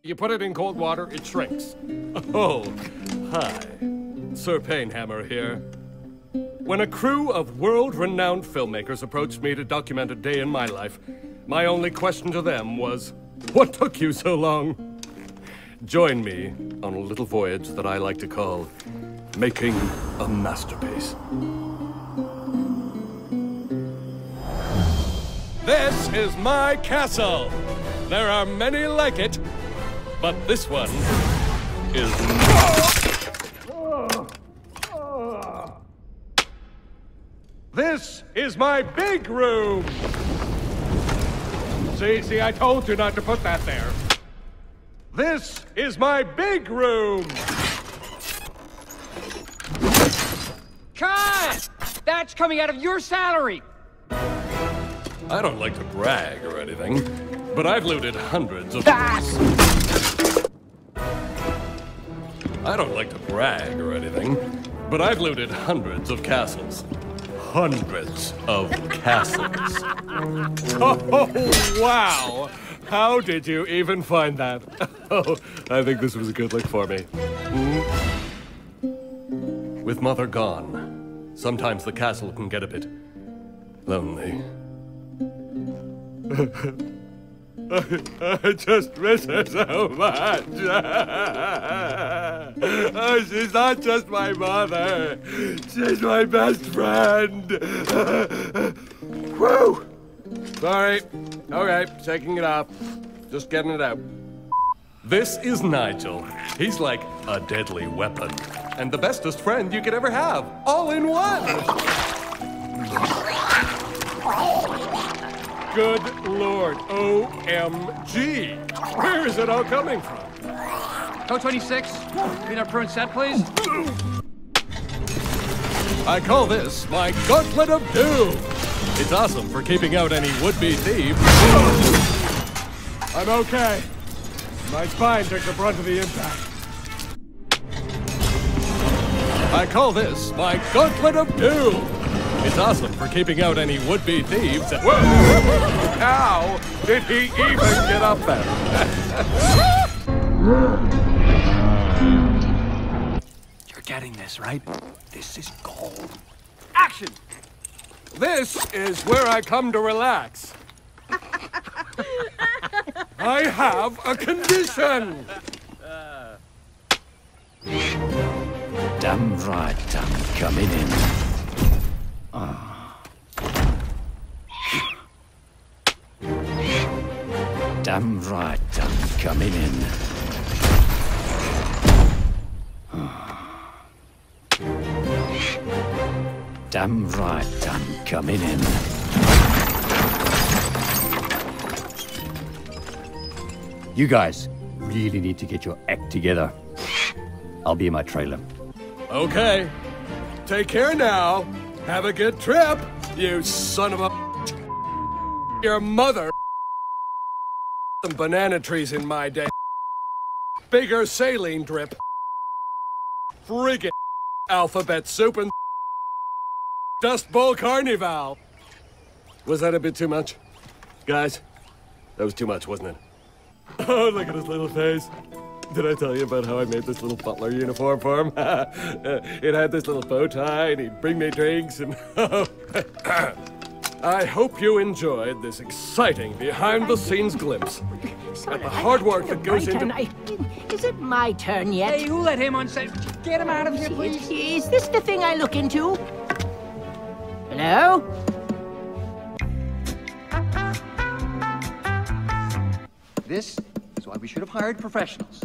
You put it in cold water, it shrinks. Oh, hi. Sir Painhammer here. When a crew of world-renowned filmmakers approached me to document a day in my life, my only question to them was, what took you so long? Join me on a little voyage that I like to call making a masterpiece. This is my castle. There are many like it, but this one is This is my big room. See, I told you not to put that there. This is my big room. Cut! That's coming out of your salary. I don't like to brag or anything, but I've looted hundreds of... I don't like to brag or anything, but I've looted hundreds of castles. Hundreds of castles. Oh, wow! How did you even find that? Oh, I think this was a good look for me. With Mother gone, sometimes the castle can get a bit lonely. I just miss her so much. Oh, she's not just my mother. She's my best friend. Whew. Sorry. Okay, shaking it off. Just getting it out. This is Nigel. He's like a deadly weapon. And the bestest friend you could ever have. All in one. Good Lord, OMG! Where is it all coming from? Code 26, peanut prune set, please. I call this my Gauntlet of Doom. It's awesome for keeping out any would-be thieves. I'm okay. My spine took the brunt of the impact. I call this my Gauntlet of Doom. It's awesome for keeping out any would-be thieves. Whoa! How did he even get up there? You're getting this, right? This is gold. Action! This is where I come to relax. I have a condition! Damn right, I'm coming in. Damn right, I'm coming in. Damn right, I'm coming in. You guys really need to get your act together. I'll be in my trailer. Okay. Take care now. Have a good trip, you son of a... Your mother... Some banana trees in my day. Bigger saline drip. Friggin' alphabet soup and... Dust Bowl Carnival. Was that a bit too much? Guys, that was too much, wasn't it? Oh, look at his little face. Did I tell you about how I made this little butler uniform for him? It had this little bow tie, and he'd bring me drinks, and... I hope you enjoyed this exciting behind-the-scenes glimpse at the hard work that goes into... Is it my turn yet? Hey, who let him on set? Get him out of here, please. Is this the thing I look into? Hello? This is why we should have hired professionals.